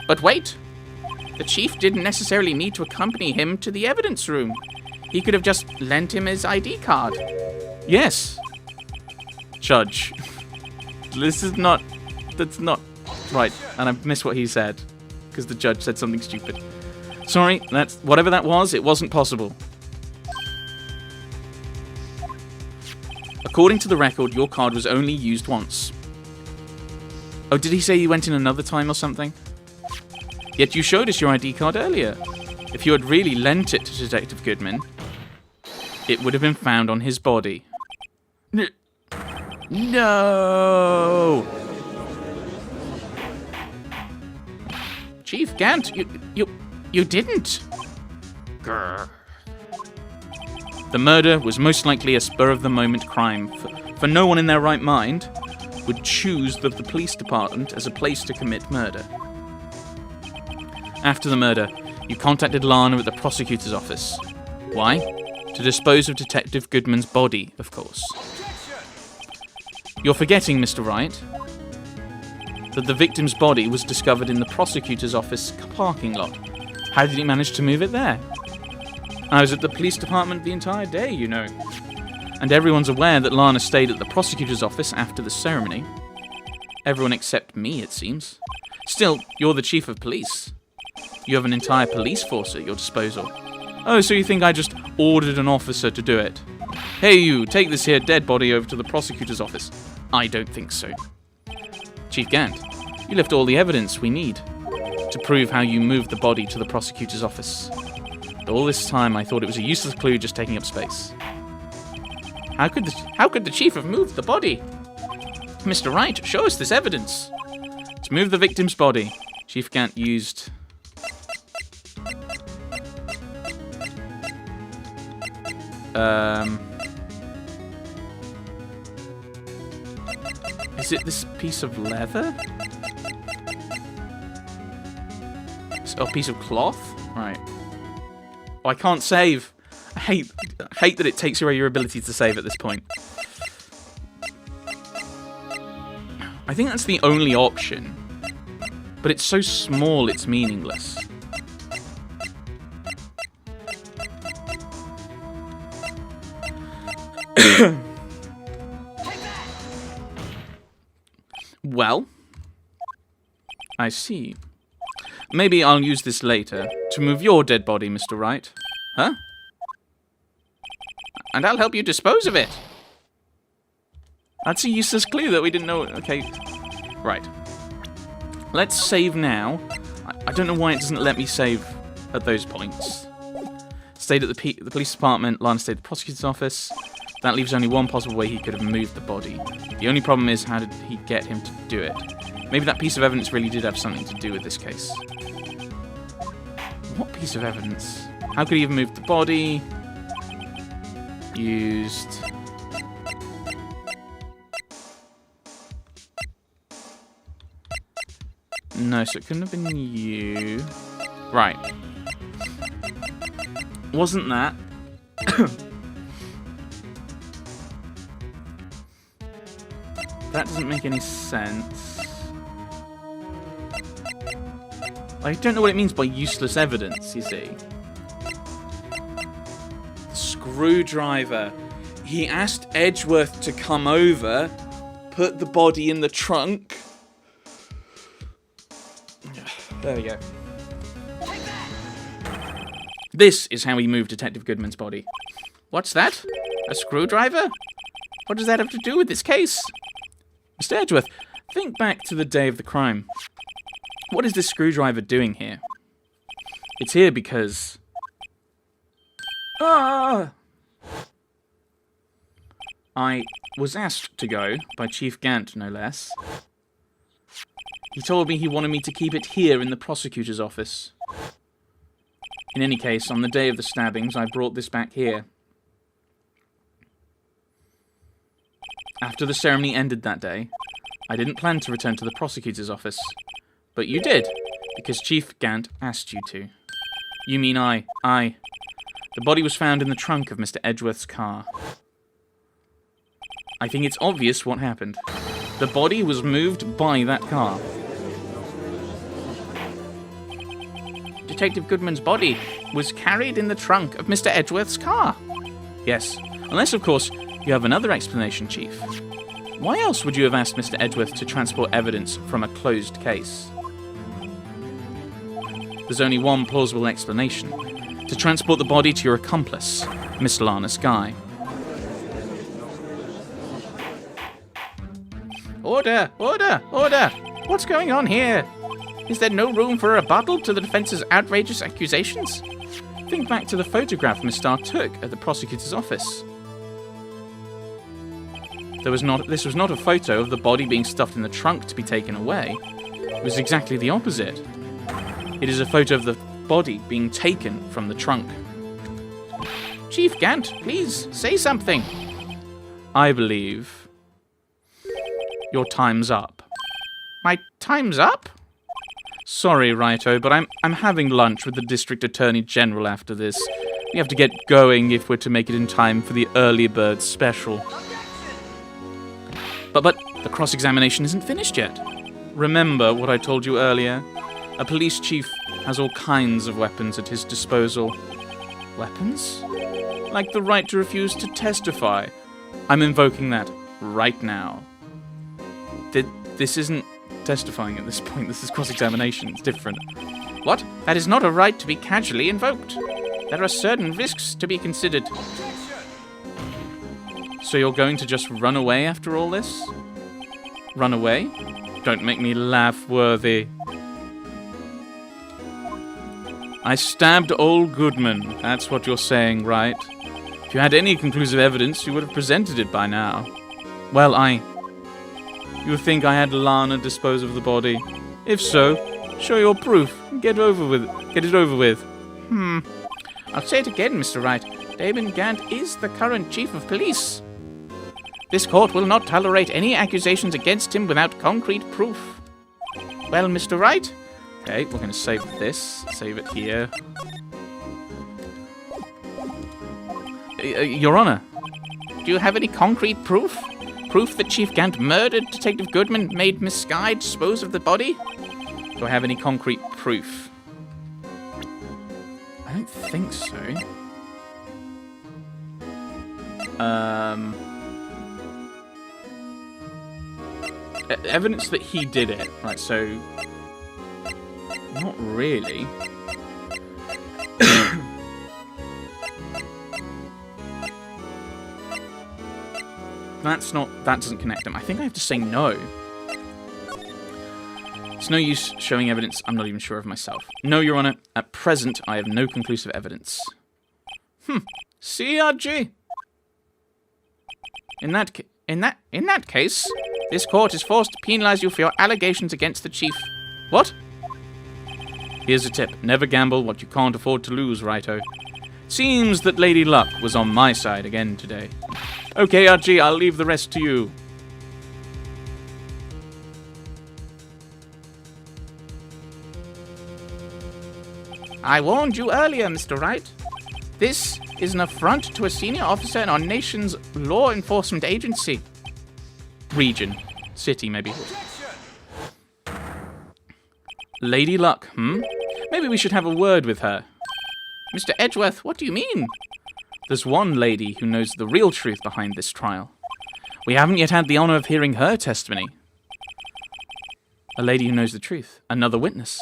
But wait! The chief didn't necessarily need to accompany him to the evidence room. He could have just lent him his ID card. Yes. Judge. That's not right. And I've missed what he said. Because the judge said something stupid. Sorry, whatever that was, it wasn't possible. According to the record, your card was only used once. Oh, did he say you went in another time or something? Yet you showed us your ID card earlier. If you had really lent it to Detective Goodman, it would have been found on his body. No! Chief Gant, you didn't. Grr. The murder was most likely a spur-of-the-moment crime, for no one in their right mind would choose the police department as a place to commit murder. After the murder, you contacted Lana at the prosecutor's office. Why? To dispose of Detective Goodman's body, of course. You're forgetting, Mr. Wright, that the victim's body was discovered in the prosecutor's office parking lot. How did he manage to move it there? I was at the police department the entire day, you know. And everyone's aware that Lana stayed at the prosecutor's office after the ceremony. Everyone except me, it seems. Still, you're the chief of police. You have an entire police force at your disposal. Oh, so you think I just ordered an officer to do it? Hey you, take this here dead body over to the prosecutor's office. I don't think so. Chief Gant, you left all the evidence we need to prove how you moved the body to the prosecutor's office. All this time I thought it was a useless clue just taking up space. How could the chief have moved the body? Mr. Wright, show us this evidence. To move the victim's body, Chief Gant used... Is it this piece of leather? Oh, a piece of cloth? Right. Oh, I can't save. I hate that it takes away your ability to save at this point. I think that's the only option. But it's so small, it's meaningless. Well, I see. Maybe I'll use this later to move your dead body, Mr. Wright. Huh? And I'll help you dispose of it. That's a useless clue that we didn't know. Okay. Right. Let's save now. I don't know why it doesn't let me save at those points. Stayed at the police department. Lana stayed at the prosecutor's office. That leaves only one possible way he could have moved the body. The only problem is, how did he get him to do it? Maybe that piece of evidence really did have something to do with this case. What piece of evidence? How could he have moved the body? Used... No, so it couldn't have been you. Right. Wasn't that? That doesn't make any sense. I don't know what it means by useless evidence, you see. Screwdriver. He asked Edgeworth to come over, put the body in the trunk. There we go. This is how he moved Detective Goodman's body. What's that? A screwdriver? What does that have to do with this case? Mr. Edgeworth, think back to the day of the crime. What is this screwdriver doing here? It's here because... I was asked to go, by Chief Gant, no less. He told me he wanted me to keep it here in the prosecutor's office. In any case, on the day of the stabbings, I brought this back here. After the ceremony ended that day, I didn't plan to return to the prosecutor's office. But you did, because Chief Gant asked you to. You mean I. The body was found in the trunk of Mr. Edgeworth's car. I think it's obvious what happened. The body was moved by that car. Detective Goodman's body was carried in the trunk of Mr. Edgeworth's car. Yes, unless, of course, you have another explanation, Chief. Why else would you have asked Mr. Edgeworth to transport evidence from a closed case? There's only one plausible explanation. To transport the body to your accomplice, Miss Lana Skye. Order! Order! Order! What's going on here? Is there no room for a rebuttal to the defense's outrageous accusations? Think back to the photograph Miss Starr took at the prosecutor's office. This was not a photo of the body being stuffed in the trunk to be taken away. It was exactly the opposite. It is a photo of the body being taken from the trunk. Chief Gant, please, say something. I believe your time's up. My time's up? Sorry, Righto, but I'm having lunch with the District Attorney General after this. We have to get going if we're to make it in time for the early bird special. But the cross-examination isn't finished yet. Remember what I told you earlier? A police chief has all kinds of weapons at his disposal. Weapons? Like the right to refuse to testify. I'm invoking that right now. This isn't testifying at this point. This is cross-examination. It's different. What? That is not a right to be casually invoked. There are certain risks to be considered. So you're going to just run away after all this? Run away? Don't make me laugh, Worthy. I stabbed old Goodman. That's what you're saying, right? If you had any conclusive evidence, you would have presented it by now. Well, You think I had Lana dispose of the body? If so, show your proof. Get it over with. I'll say it again, Mr. Wright. Damon Gant is the current chief of police. This court will not tolerate any accusations against him without concrete proof. Well, Mr. Wright? Okay, we're going to save this. Save it here. Your Honor, do you have any concrete proof? Proof that Chief Gant murdered Detective Goodman, made Miss Skye dispose of the body? Do I have any concrete proof? I don't think so. Evidence that he did it. Right, so... Not really. That doesn't connect them. I think I have to say no. It's no use showing evidence I'm not even sure of myself. No, Your Honor. At present, I have no conclusive evidence. CRG. In that case, this court is forced to penalize you for your allegations against the chief. What? Here's a tip. Never gamble what you can't afford to lose, Righto. Seems that Lady Luck was on my side again today. Okay, Archie, I'll leave the rest to you. I warned you earlier, Mr. Wright. This is an affront to a senior officer in our nation's law enforcement agency. Region. City, maybe. Lady Luck, Maybe we should have a word with her. Mr. Edgeworth, what do you mean? There's one lady who knows the real truth behind this trial. We haven't yet had the honor of hearing her testimony. A lady who knows the truth. Another witness.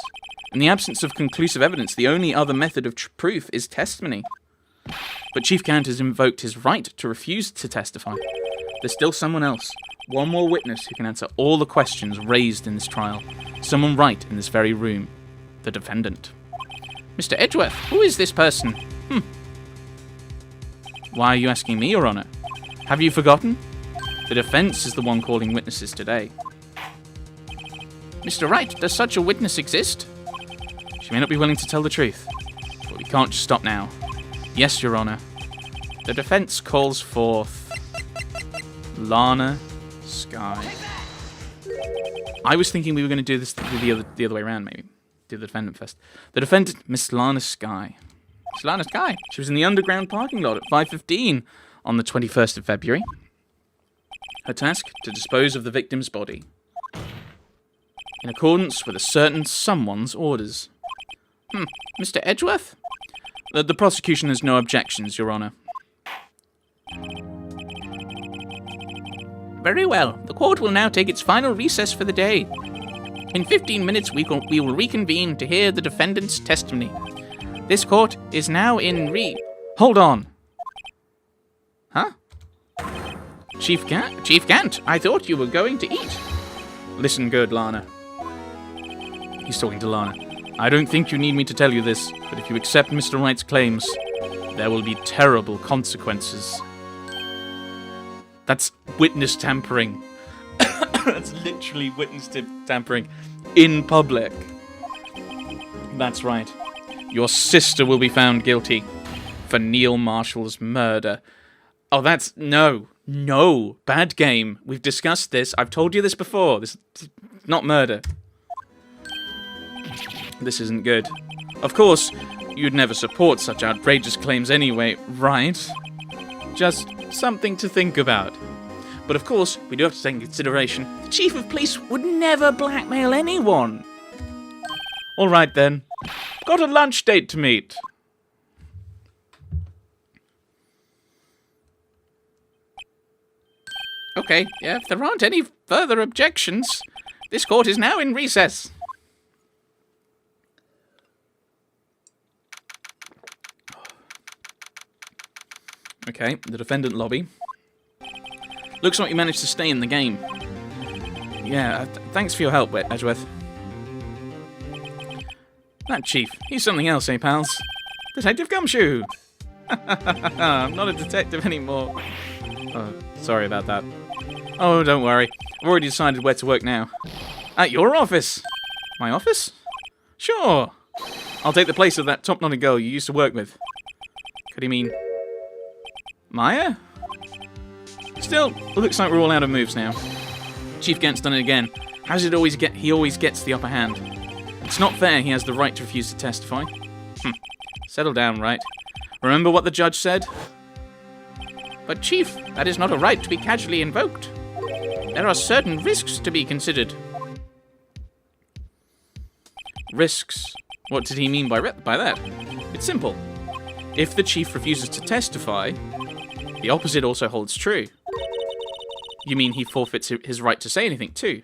In the absence of conclusive evidence, the only other method of proof is testimony. But Chief Gant has invoked his right to refuse to testify. There's still someone else. One more witness who can answer all the questions raised in this trial. Someone right in this very room. The defendant. Mr. Edgeworth, who is this person? Why are you asking me, Your Honor? Have you forgotten? The defense is the one calling witnesses today. Mr. Wright, does such a witness exist? She may not be willing to tell the truth, but we can't just stop now. Yes, Your Honor. The defense calls forth Lana Skye. I was thinking we were going to do this the other way around, maybe. Do the defendant first. The defendant, Miss Lana Skye. Miss Lana Skye. She was in the underground parking lot at 5:15 on the 21st of February. Her task, to dispose of the victim's body. In accordance with a certain someone's orders. Mr. Edgeworth? The prosecution has no objections, Your Honour. Very well. The court will now take its final recess for the day. In 15 minutes, we will reconvene to hear the defendant's testimony. This court is now in Hold on. Huh? Chief Gant, I thought you were going to eat. Listen good, Lana. He's talking to Lana. I don't think you need me to tell you this, but if you accept Mr. Wright's claims, there will be terrible consequences. That's witness tampering. That's literally witness tampering in public. That's right. Your sister will be found guilty for Neil Marshall's murder. Oh, that's... No. Bad game. We've discussed this. I've told you this before. This is not murder. This isn't good. Of course, you'd never support such outrageous claims anyway, right? Just something to think about. But of course, we do have to take into consideration the Chief of Police would never blackmail anyone. Alright then. Got a lunch date to meet. Okay, yeah, if there aren't any further objections, this court is now in recess. Okay, the defendant lobby. Looks like you managed to stay in the game. Yeah, thanks for your help, Edgeworth. That chief, he's something else, eh, pals? Detective Gumshoe! I'm not a detective anymore. Oh, sorry about that. Oh, don't worry. I've already decided where to work now. At your office? My office? Sure. I'll take the place of that top-knotted girl you used to work with. Could he mean... Maya? Still, looks like we're all out of moves now. Chief Gant's done it again. How does it always get? He always gets the upper hand. It's not fair he has the right to refuse to testify. Settle down, Wright. Remember what the judge said? But Chief, that is not a right to be casually invoked. There are certain risks to be considered. Risks? What did he mean by that? It's simple. If the chief refuses to testify, the opposite also holds true. You mean he forfeits his right to say anything too?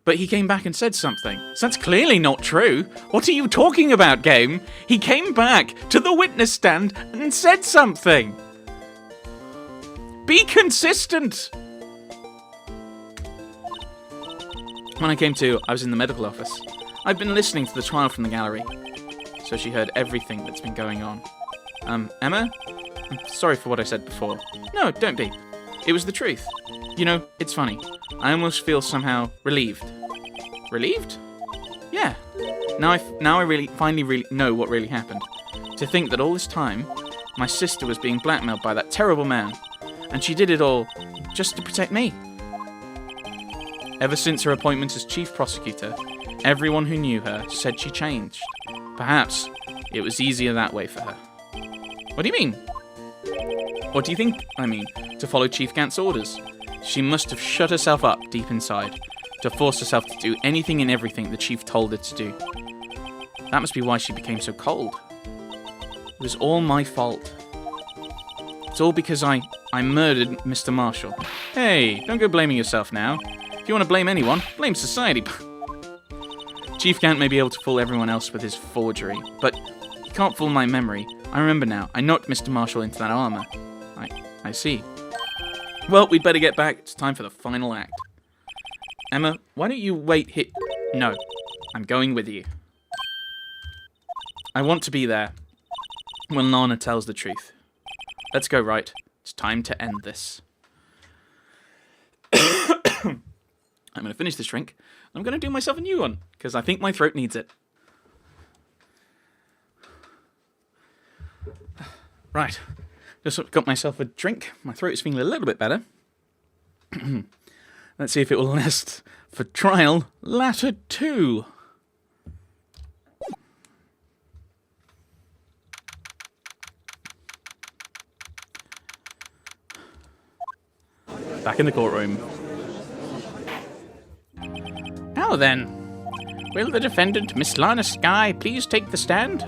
But he came back and said something. So that's clearly not true. What are you talking about, game? He came back to the witness stand and said something. Be consistent. When I came to, I was in the medical office. I've been listening to the trial from the gallery. So she heard everything that's been going on. Emma? I'm sorry for what I said before. No, don't be. It was the truth. You know, it's funny. I almost feel somehow relieved. Relieved? Yeah. Now I finally know what really happened. To think that all this time, my sister was being blackmailed by that terrible man, and she did it all just to protect me. Ever since her appointment as chief prosecutor, everyone who knew her said she changed. Perhaps it was easier that way for her. What do you mean? What do you think I mean? To follow Chief Gant's orders. She must have shut herself up deep inside to force herself to do anything and everything the chief told her to do. That must be why she became so cold. It was all my fault. It's all because I murdered Mr. Marshall. Hey, don't go blaming yourself now. If you want to blame anyone, blame society. Chief Gant may be able to fool everyone else with his forgery, but he can't fool my memory. I remember now. I knocked Mr. Marshall into that armor. I see. Well, we'd better get back. It's time for the final act. Emma, why don't you wait here? No, I'm going with you. I want to be there when Lana tells the truth. Let's go, Wright. It's time to end this. I'm going to finish this drink. I'm going to do myself a new one, because I think my throat needs it. Right. Just got myself a drink. My throat is feeling a little bit better. Let's see if it will last for trial latter 2. Back in the courtroom. Now then, Will the defendant, Miss Lana Skye, please take the stand?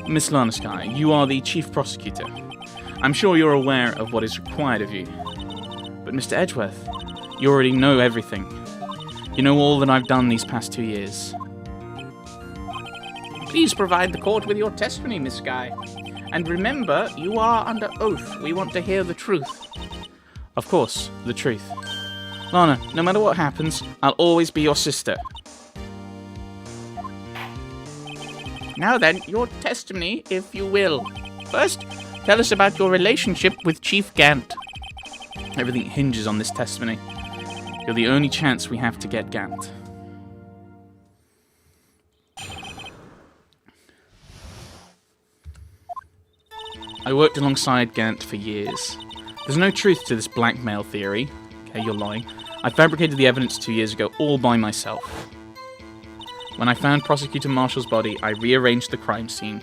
Miss Lana Skye, you are the chief prosecutor. I'm sure you're aware of what is required of you. But Mr. Edgeworth, you already know everything. You know all that I've done these past 2 years. Please provide the court with your testimony, Miss Skye. And remember, you are under oath. We want to hear the truth. Of course, the truth. Lana, no matter what happens, I'll always be your sister. Now then, your testimony, if you will. First, tell us about your relationship with Chief Gant. Everything hinges on this testimony. You're the only chance we have to get Gant. I worked alongside Gant for years. There's no truth to this blackmail theory. Okay, you're lying. I fabricated the evidence 2 years ago all by myself. When I found Prosecutor Marshall's body, I rearranged the crime scene.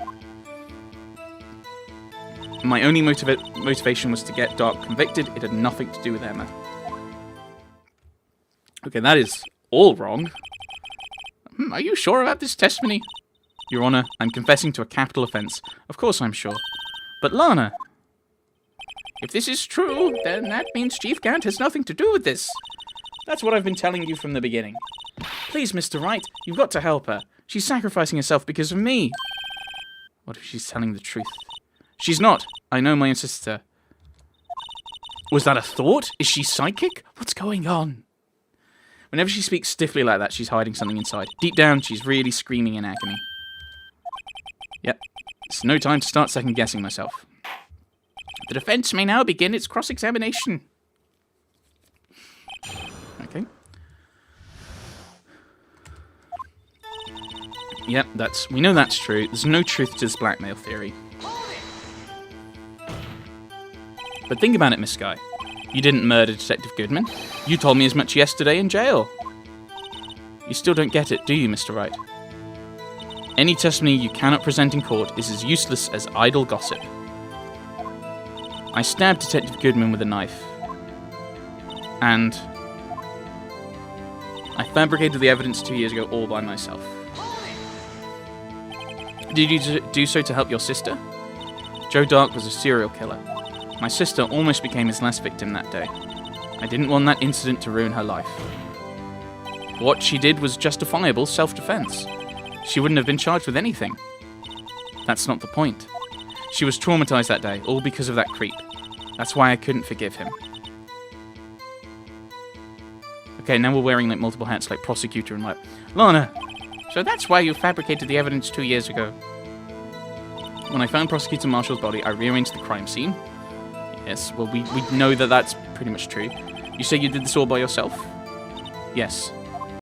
My only motivation was to get Dark convicted. It had nothing to do with Emma. Okay, that is all wrong. Are you sure about this testimony? Your Honor, I'm confessing to a capital offence. Of course I'm sure. But Lana, if this is true, then that means Chief Gant has nothing to do with this. That's what I've been telling you from the beginning. Please, Mr. Wright, you've got to help her. She's sacrificing herself because of me. What if she's telling the truth? She's not. I know my own sister. Was that a thought? Is she psychic? What's going on? Whenever she speaks stiffly like that, she's hiding something inside. Deep down, she's really screaming in agony. Yep. It's no time to start second-guessing myself. The defense may now begin its cross-examination. Okay. Yep, we know that's true. There's no truth to this blackmail theory. But think about it, Miss Skye. You didn't murder Detective Goodman. You told me as much yesterday in jail. You still don't get it, do you, Mr. Wright? Any testimony you cannot present in court is as useless as idle gossip. I stabbed Detective Goodman with a knife. And I fabricated the evidence 2 years ago all by myself. Did you do so to help your sister? Joe Dark was a serial killer. My sister almost became his last victim that day. I didn't want that incident to ruin her life. What she did was justifiable self-defense. She wouldn't have been charged with anything. That's not the point. She was traumatized that day, all because of that creep. That's why I couldn't forgive him. Okay, now we're wearing like multiple hats, like prosecutor and like... Lana! So that's why you fabricated the evidence 2 years ago. When I found Prosecutor Marshall's body, I rearranged the crime scene. Yes, well, we know that that's pretty much true. You say you did this all by yourself? Yes.